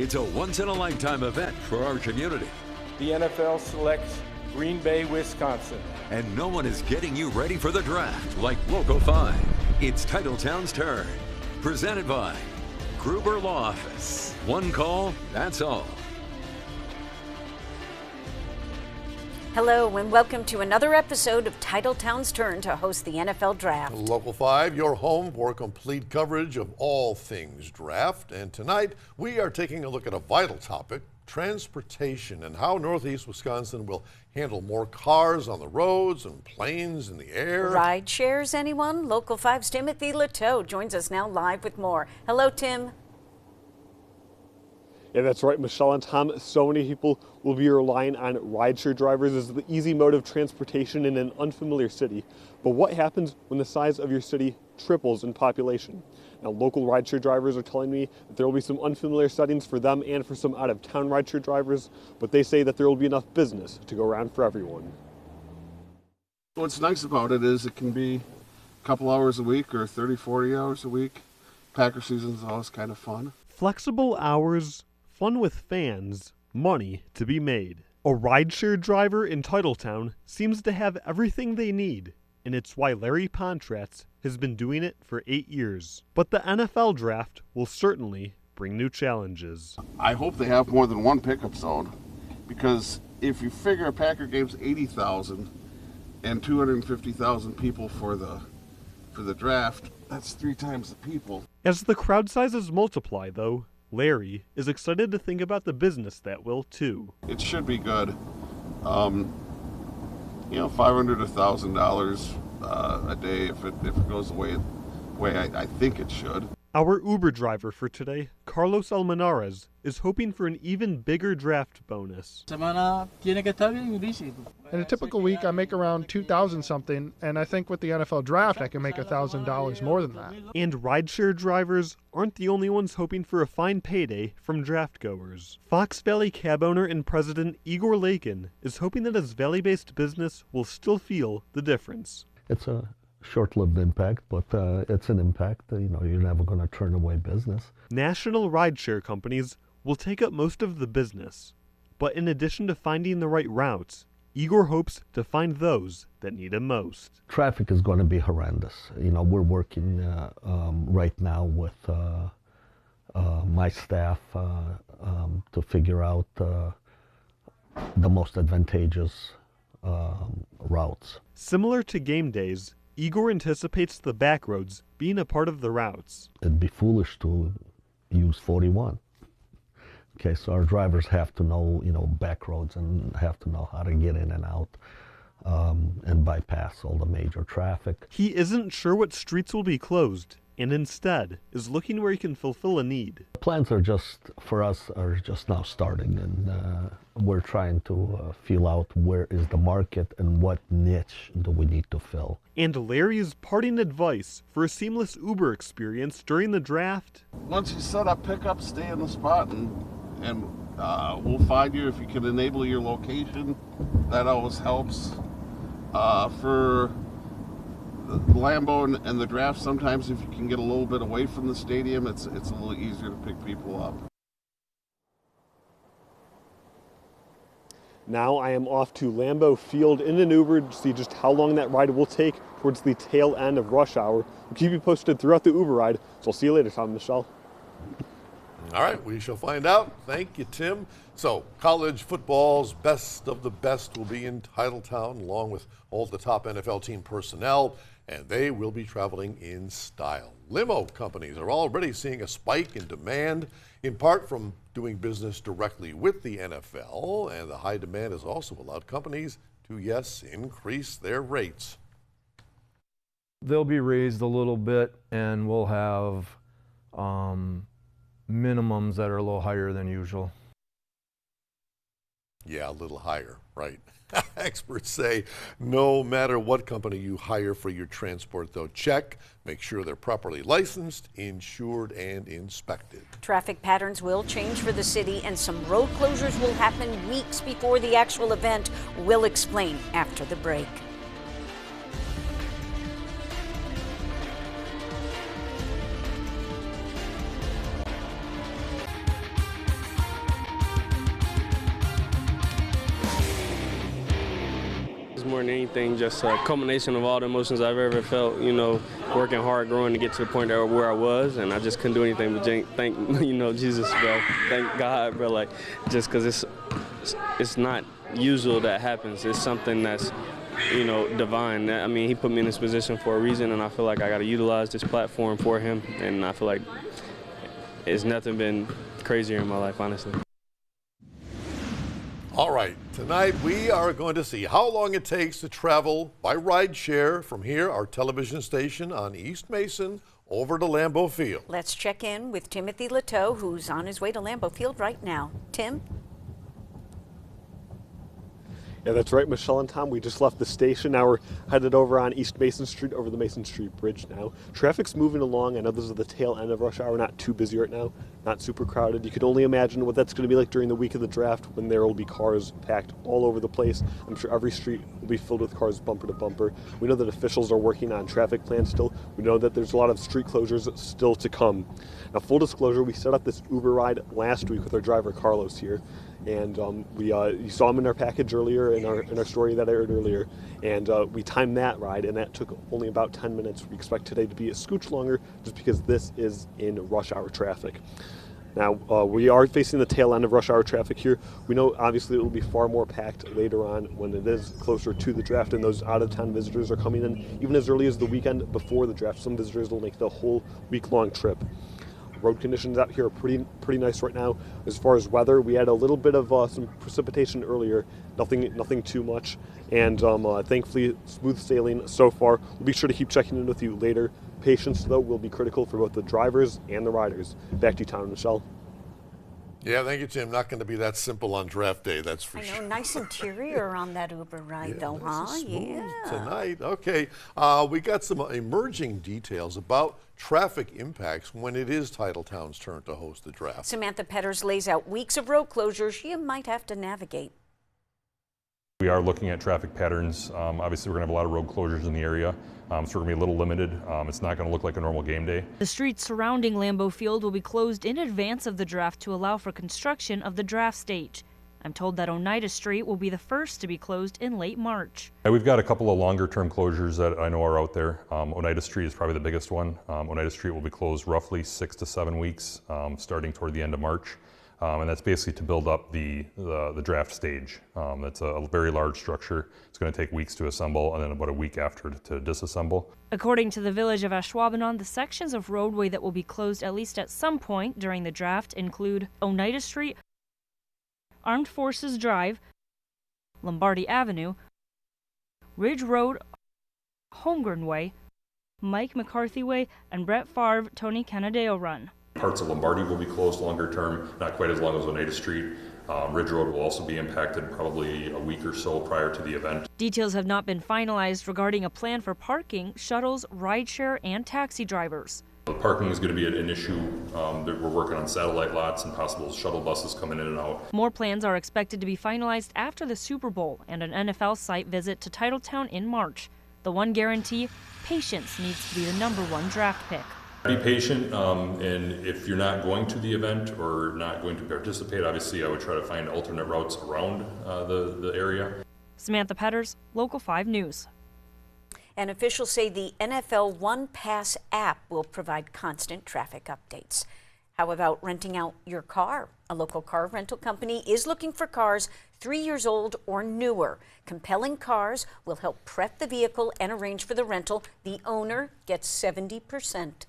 It's a once-in-a-lifetime event for our community. The NFL selects Green Bay, Wisconsin. And no one is getting you ready for the draft like Local 5. It's Titletown's turn. Presented by Gruber Law Office. One call, that's all. Hello and welcome to another episode of Titletown's turn to host the NFL Draft. Local 5, your home for complete coverage of all things draft. And tonight we are taking a look at a vital topic, transportation, and how Northeast Wisconsin will handle more cars on the roads and planes in the air. Ride shares, anyone? Local 5's Timothy Leteau joins us now live with more. Hello, Tim. Yeah, that's right, Michelle and Tom. So many people will be relying on rideshare drivers as the easy mode of transportation in an unfamiliar city. But what happens when the size of your city triples in population? Now, local rideshare drivers are telling me that there will be some unfamiliar settings for them and for some out-of-town rideshare drivers, but they say that there will be enough business to go around for everyone. What's nice about it is it can be a couple hours a week or 30, 40 hours a week. Packer season is always kind of fun. Flexible hours, fun with fans, money to be made. A rideshare driver in Titletown seems to have everything they need, and it's why Larry Pontratz has been doing it for 8 years. But the NFL draft will certainly bring new challenges. I hope they have more than one pickup zone, because if you figure a Packer game's 80,000 and 250,000 people for the draft, that's 3 times the people. As the crowd sizes multiply, though, Larry is excited to think about the business that will, too. It should be good. $500 to $1,000 a day if it goes the way I think it should. Our Uber driver for today, Carlos Almenarez, is hoping for an even bigger draft bonus. In a typical week, I make around $2,000 something, and I think with the NFL draft, I can make $1,000 more than that. And rideshare drivers aren't the only ones hoping for a fine payday from draft goers. Fox Valley cab owner and president Igor Lakin is hoping that his valley-based business will still feel the difference. It's a short-lived impact, but it's an impact. You're never going to turn away business. National rideshare companies will take up most of the business, but in addition to finding the right routes, Igor hopes to find those that need him most. Traffic is going to be horrendous. We're working right now with my staff to figure out the most advantageous routes. Similar to game days, Igor anticipates the back roads being a part of the routes. It'd be foolish to use 41. Okay, so our drivers have to know, back roads and have to know how to get in and out and bypass all the major traffic. He isn't sure what streets will be closed, and instead is looking where he can fulfill a need. Plans are just now starting, and we're trying to feel out where is the market and what niche do we need to fill. And Larry's parting advice for a seamless Uber experience during the draft: once you set up pickup, stay in the spot, and we'll find you if you can enable your location. That always helps. For the Lambeau and the draft, sometimes if you can get a little bit away from the stadium, it's a little easier to pick people up. Now I am off to Lambeau Field in an Uber to see just how long that ride will take towards the tail end of rush hour. We'll keep you posted throughout the Uber ride, so I'll see you later, Tom and Michelle. All right, we shall find out. Thank you, Tim. So, college football's best of the best will be in Titletown, along with all the top NFL team personnel, and they will be traveling in style. Limo companies are already seeing a spike in demand, in part from doing business directly with the NFL, and the high demand has also allowed companies to, yes, increase their rates. They'll be raised a little bit, and we'll have minimums that are a little higher than usual. Yeah, a little higher, right. Experts say no matter what company you hire for your transport, though, check, make sure they're properly licensed, insured, and inspected. Traffic patterns will change for the city, and some road closures will happen weeks before the actual event. We'll explain after the break. more than anything, just a culmination of all the emotions I've ever felt, working hard, growing to get to the point where I was, and I just couldn't do anything but thank, Jesus, bro. Thank God, bro, like, just because it's not usual that happens. It's something that's, divine. I mean, he put me in this position for a reason, and I feel like I got to utilize this platform for him, and I feel like it's nothing been crazier in my life, honestly. All right, tonight we are going to see how long it takes to travel by rideshare from here, our television station on East Mason, over to Lambeau Field. Let's check in with Timothy Leteau, who's on his way to Lambeau Field right now. Tim? Yeah, that's right, Michelle and Tom. We just left the station. Now we're headed over on East Mason Street, over the Mason Street Bridge now. Traffic's moving along. I know this is the tail end of rush hour, not too busy right now, not super crowded. You could only imagine what that's going to be like during the week of the draft when there will be cars packed all over the place. I'm sure every street will be filled with cars bumper to bumper. We know that officials are working on traffic plans still. We know that there's a lot of street closures still to come. Now, full disclosure, we set up this Uber ride last week with our driver Carlos here. And you saw him in our package earlier, in our story that aired earlier, and we timed that ride, and that took only about 10 minutes. We expect today to be a scooch longer, just because this is in rush hour traffic. Now, we are facing the tail end of rush hour traffic here. We know, obviously, it will be far more packed later on when it is closer to the draft, and those out-of-town visitors are coming in even as early as the weekend before the draft. Some visitors will make the whole week-long trip. Road conditions out here are pretty nice right now. As far as weather, we had a little bit of some precipitation earlier, nothing too much, and thankfully smooth sailing so far. We'll be sure to keep checking in with you later. Patience, though, will be critical for both the drivers and the riders. Back to you, Tom and Michelle. Yeah, thank you, Tim. Not going to be that simple on draft day, that's for sure. I know, nice interior on that Uber ride, though, nice huh? Yeah. Tonight, okay. We got some emerging details about traffic impacts when it is Titletown's turn to host the draft. Samantha Petters lays out weeks of road closures you might have to navigate. We are looking at traffic patterns. Obviously, we're going to have a lot of road closures in the area, so we're going to be a little limited. It's not going to look like a normal game day. The streets surrounding Lambeau Field will be closed in advance of the draft to allow for construction of the draft stage. I'm told that Oneida Street will be the first to be closed in late March. We've got a couple of longer-term closures that I know are out there. Oneida Street is probably the biggest one. Oneida Street will be closed roughly 6 to 7 weeks, starting toward the end of March. And that's basically to build up the draft stage. That's a very large structure. It's going to take weeks to assemble and then about a week after to disassemble. According to the Village of Ashwaubenon, the sections of roadway that will be closed at least at some point during the draft include Oneida Street, Armed Forces Drive, Lombardi Avenue, Ridge Road, Holmgren Way, Mike McCarthy Way, and Brett Favre Tony Canadeo Run. Parts of Lombardi will be closed longer term, not quite as long as Oneida Street. Ridge Road will also be impacted probably a week or so prior to the event. Details have not been finalized regarding a plan for parking, shuttles, rideshare, and taxi drivers. The parking is going to be an issue. We're working on satellite lots and possible shuttle buses coming in and out. More plans are expected to be finalized after the Super Bowl and an NFL site visit to Titletown in March. The one guarantee, patience needs to be the #1 draft pick. Be patient, and if you're not going to the event or not going to participate, obviously I would try to find alternate routes around the area. Samantha Petters, Local 5 News. And officials say the NFL One Pass app will provide constant traffic updates. How about renting out your car? A local car rental company is looking for cars 3 years old or newer. Compelling Cars will help prep the vehicle and arrange for the rental. The owner gets 70%.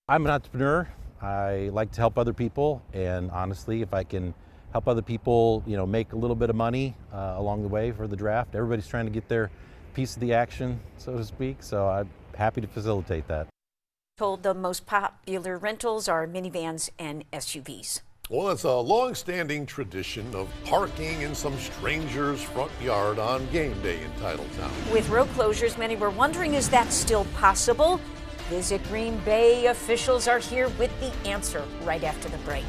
I'm an entrepreneur. I like to help other people, and honestly, if I can help other people, make a little bit of money along the way for the draft, everybody's trying to get their piece of the action, so to speak, so I'm happy to facilitate that. Told the most popular rentals are minivans and SUVs. Well, it's a long-standing tradition of parking in some stranger's front yard on game day in Titletown. With road closures, many were wondering, is that still possible? Visit Green Bay. Officials are here with the answer right after the break.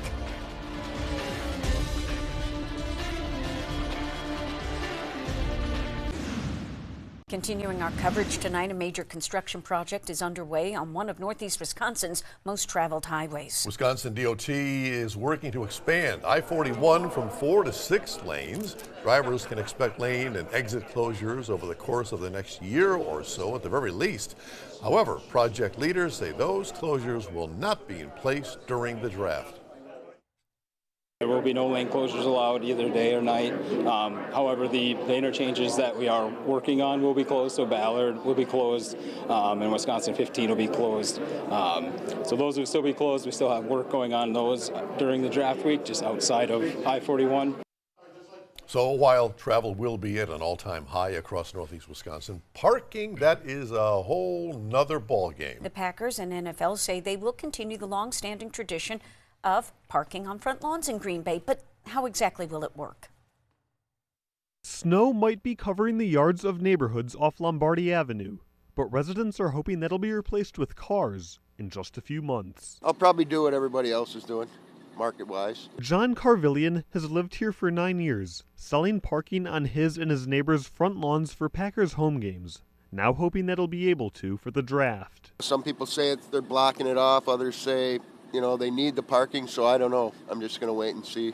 Continuing our coverage tonight, a major construction project is underway on one of Northeast Wisconsin's most traveled highways. Wisconsin DOT is working to expand I-41 from 4 to 6 lanes. Drivers can expect lane and exit closures over the course of the next year or so at the very least. However, project leaders say those closures will not be in place during the draft. There will be no lane closures allowed either day or night. However, the interchanges that we are working on will be closed. So Ballard will be closed, and Wisconsin 15 will be closed. So those will still be closed. We still have work going on those during the draft week, just outside of I-41. So while travel will be at an all-time high across Northeast Wisconsin, parking, that is a whole nother ball game. The Packers and NFL say they will continue the long-standing tradition of parking on front lawns in Green Bay, but how exactly will it work? Snow might be covering the yards of neighborhoods off Lombardy Avenue, but residents are hoping that'll be replaced with cars in just a few months. I'll probably do what everybody else is doing, market-wise. John Carvillian has lived here for 9 years, selling parking on his and his neighbors' front lawns for Packers home games, now hoping that he'll be able to for the draft. Some people say they're blocking it off, others say, you know, they need the parking, so I don't know. I'm just going to wait and see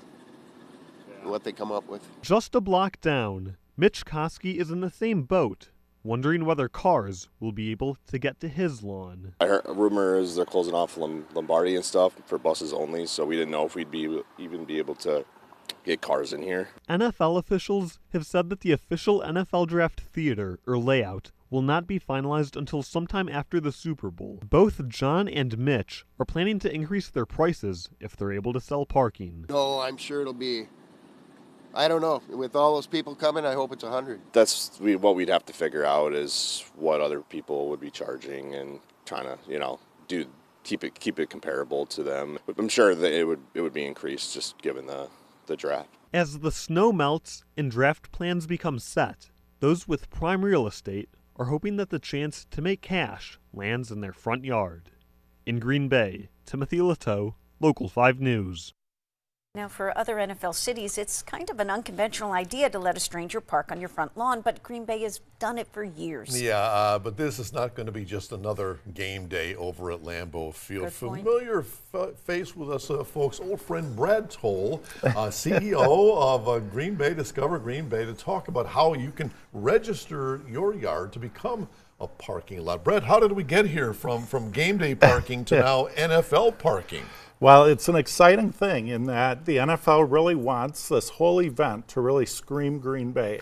what they come up with. Just a block down, Mitch Koski is in the same boat, wondering whether cars will be able to get to his lawn. I heard a rumor is they're closing off Lombardy and stuff for buses only, so we didn't know if we'd even be able to get cars in here. NFL officials have said that the official NFL Draft theater, or layout, will not be finalized until sometime after the Super Bowl. Both John and Mitch are planning to increase their prices if they're able to sell parking. No, I'm sure it'll be, I don't know. With all those people coming, I hope it's 100. That's what we'd have to figure out is what other people would be charging and trying to, you know, keep it comparable to them. But I'm sure that it would be increased just given the draft. As the snow melts and draft plans become set, those with prime real estate are hoping that the chance to make cash lands in their front yard. In Green Bay, Timothy Latow, Local 5 News. Now, for other NFL cities, it's kind of an unconventional idea to let a stranger park on your front lawn, but Green Bay has done it for years. Yeah, but this is not going to be just another game day over at Lambeau Field. Familiar face with us, folks, old friend Brad Toll, CEO of Green Bay, Discover Green Bay, to talk about how you can register your yard to become a parking lot. Brad, how did we get here from game day parking to now NFL parking? Well, it's an exciting thing in that the NFL really wants this whole event to really scream Green Bay.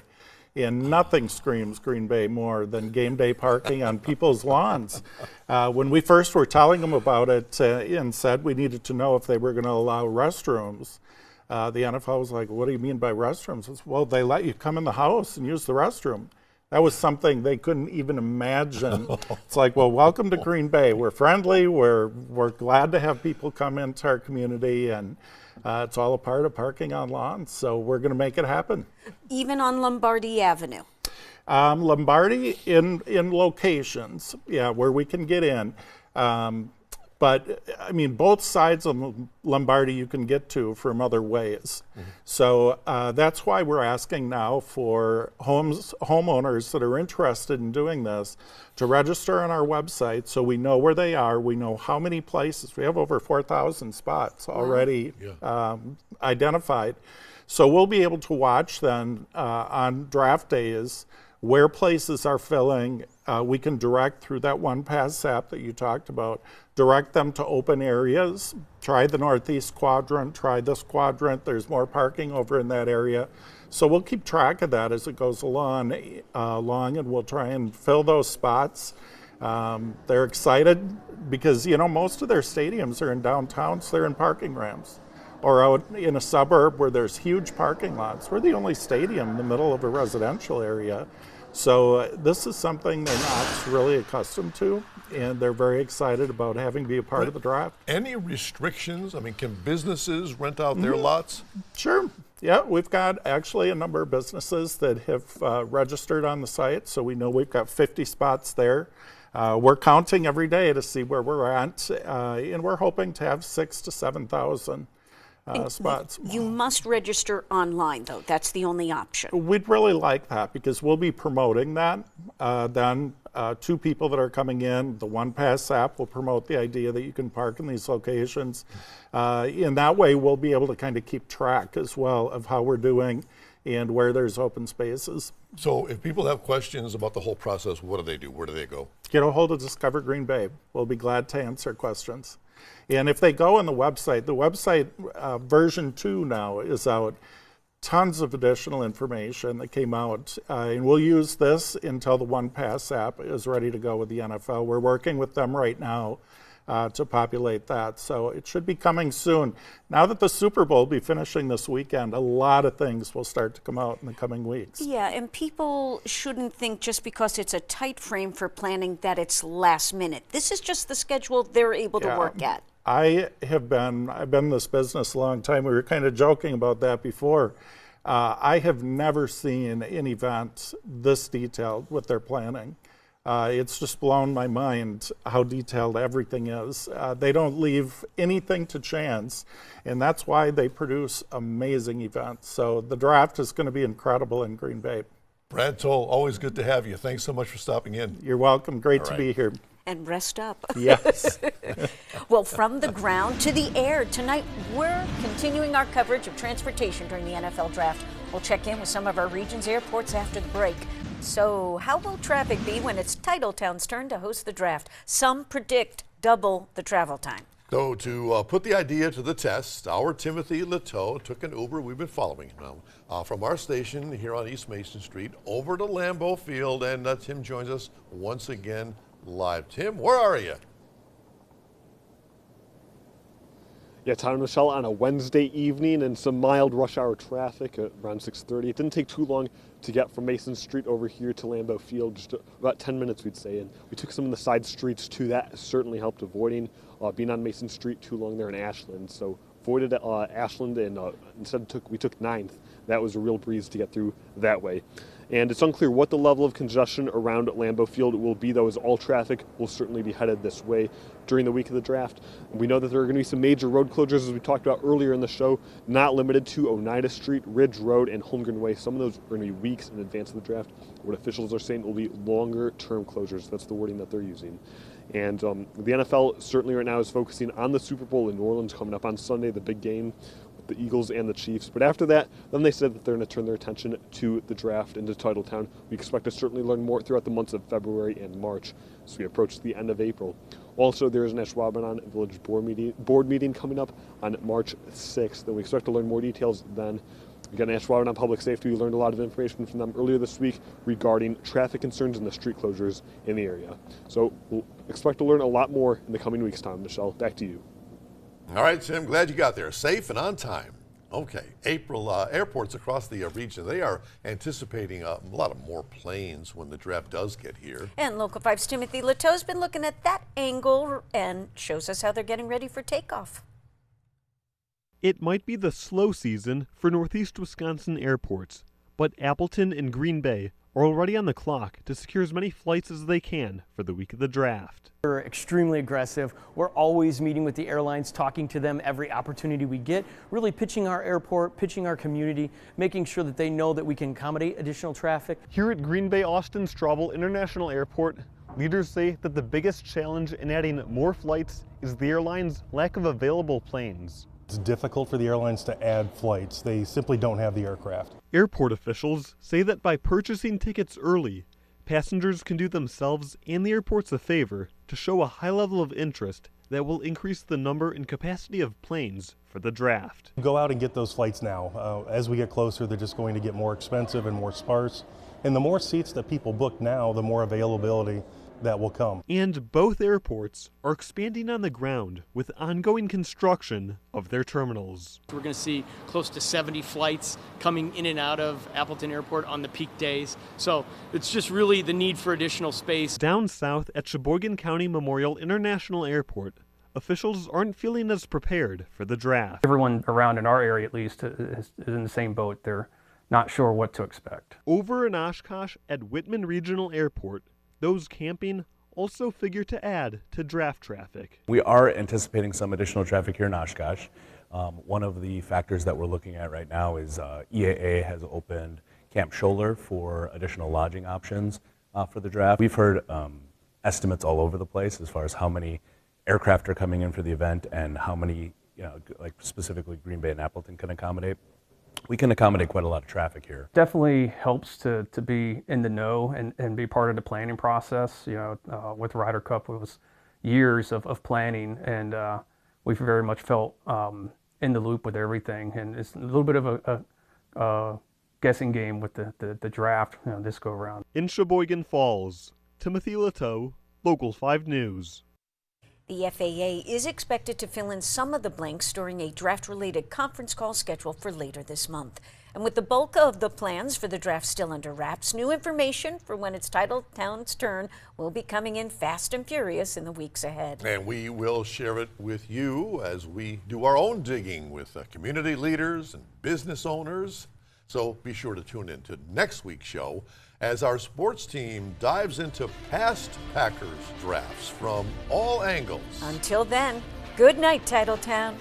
And nothing screams Green Bay more than game day parking on people's lawns. When we first were telling them about it and said we needed to know if they were going to allow restrooms, the NFL was like, what do you mean by restrooms? I said, well, they let you come in the house and use the restroom. That was something they couldn't even imagine. It's like, well, welcome to Green Bay. We're friendly. We're glad to have people come into our community, and it's all a part of parking on lawns. So we're going to make it happen. Even on Lombardy Avenue. Lombardy in locations, yeah, where we can get in. But, I mean, both sides of Lombardy you can get to from other ways. Mm-hmm. So that's why we're asking now for homeowners that are interested in doing this to register on our website so we know where they are. We know how many places. We have over 4,000 spots already identified. So we'll be able to watch then on draft days where places are filling. We can direct through that One Pass app that you talked about, direct them to open areas. Try the northeast quadrant, try this quadrant. There's more parking over in that area. So we'll keep track of that as it goes along and we'll try and fill those spots. They're excited because, you know, most of their stadiums are in downtown, so they're in parking ramps. Or out in a suburb where there's huge parking lots. We're the only stadium in the middle of a residential area. So this is something they're not really accustomed to, and they're very excited about having to be a part of the draft. Any restrictions? I mean, can businesses rent out their lots? Sure. Yeah, we've got actually a number of businesses that have registered on the site, so we know we've got 50 spots there. We're counting every day to see where we're at, and we're hoping to have 6,000 to 7,000 spots. You must register online, though. That's the only option. We'd really like that because we'll be promoting that. Then 2 people that are coming in, the One Pass app will promote the idea that you can park in these locations. In that way, we'll be able to kind of keep track as well of how we're doing and where there's open spaces. So if people have questions about the whole process, what do they do? Where do they go? Get a hold of Discover Green Bay. We'll be glad to answer questions. And if they go on the website version 2 now is out. Tons of additional information that came out. And we'll use this until the One Pass app is ready to go with the NFL. We're working with them right now to populate that. So it should be coming soon. Now that the Super Bowl will be finishing this weekend, a lot of things will start to come out in the coming weeks. Yeah, and people shouldn't think just because it's a tight frame for planning that it's last minute. This is just the schedule they're able to work at. I've been in this business a long time. We were kind of joking about that before. I have never seen an event this detailed with their planning. It's just blown my mind how detailed everything is. They don't leave anything to chance, and that's why they produce amazing events. So the draft is going to be incredible in Green Bay. Brad Toll, always good to have you. Thanks so much for stopping in. You're welcome. Great to be here. And rest up. Yes. Well, from the ground to the air, tonight we're continuing our coverage of transportation during the NFL draft. We'll check in with some of our region's airports after the break. So how will traffic be when it's Titletown's turn to host the draft? Some predict double the travel time. So to put the idea to the test, our Timothy Leteau took an Uber. We've been following him now from our station here on East Mason Street over to Lambeau Field, and Tim joins us once again live. Tim, where are you? Yeah, Tom and Michelle, on a Wednesday evening and some mild rush hour traffic at around 6:30. It didn't take too long to get from Mason Street over here to Lambeau Field, just about 10 minutes, we'd say. And we took some of the side streets too. That certainly helped avoiding being on Mason Street too long there in Ashland. So avoided Ashland and instead we took 9th. That was a real breeze to get through that way. And it's unclear what the level of congestion around Lambeau Field will be, though, as all traffic will certainly be headed this way during the week of the draft. We know that there are going to be some major road closures, as we talked about earlier in the show, not limited to Oneida Street, Ridge Road, and Holmgren Way. Some of those are going to be weeks in advance of the draft. What officials are saying will be longer-term closures. That's the wording that they're using. And the NFL certainly right now is focusing on the Super Bowl in New Orleans coming up on Sunday, the big game with the Eagles and the Chiefs. But after that, then they said that they're going to turn their attention to the draft and to Titletown. We expect to certainly learn more throughout the months of February and March as we approach the end of April. Also, there is an Ashwaubenon Village board meeting coming up on March 6th, and we expect to learn more details then. Again, Ashwaubenon Public Safety, we learned a lot of information from them earlier this week regarding traffic concerns and the street closures in the area. So we'll expect to learn a lot more in the coming weeks, Tom. Michelle, back to you. All right, Tim, glad you got there safe and on time. Okay, April, airports across the region, they are anticipating a lot of more planes when the draft does get here. And Local 5's Timothy Leteau's been looking at that angle and shows us how they're getting ready for takeoff. It might be the slow season for Northeast Wisconsin airports, but Appleton and Green Bay are already on the clock to secure as many flights as they can for the week of the draft. We're extremely aggressive. We're always meeting with the airlines, talking to them every opportunity we get, really pitching our airport, pitching our community, making sure that they know that we can accommodate additional traffic. Here at Green Bay Austin Straubel International Airport, leaders say that the biggest challenge in adding more flights is the airline's lack of available planes. It's difficult for the airlines to add flights. They simply don't have the aircraft. Airport officials say that by purchasing tickets early, passengers can do themselves and the airports a favor to show a high level of interest that will increase the number and capacity of planes for the draft. Go out and get those flights now. As we get closer, they're just going to get more expensive and more sparse. And the more seats that people book now, the more availability that will come. And both airports are expanding on the ground with ongoing construction of their terminals. We're going to see close to 70 flights coming in and out of Appleton Airport on the peak days. So it's just really the need for additional space. Down south at Sheboygan County Memorial International Airport, officials aren't feeling as prepared for the draft. Everyone around in our area at least is in the same boat. They're not sure what to expect. Over in Oshkosh at Whitman Regional Airport, those camping also figure to add to draft traffic. We are anticipating some additional traffic here in Oshkosh. One of the factors that we're looking at right now is EAA has opened Camp Scholler for additional lodging options for the draft. We've heard estimates all over the place as far as how many aircraft are coming in for the event and how many, like specifically Green Bay and Appleton can accommodate. We can accommodate quite a lot of traffic here. Definitely helps to be in the know and be part of the planning process. With Ryder Cup, it was years of planning, and we've very much felt in the loop with everything. And it's a little bit of a guessing game with the draft this go around. In Sheboygan Falls, Timothy Leteau, Local 5 News. The FAA is expected to fill in some of the blanks during a draft-related conference call scheduled for later this month. And with the bulk of the plans for the draft still under wraps, new information for when it's Titletown's turn will be coming in fast and furious in the weeks ahead. And we will share it with you as we do our own digging with community leaders and business owners. So be sure to tune in to next week's show as our sports team dives into past Packers drafts from all angles. Until then, good night, Titletown.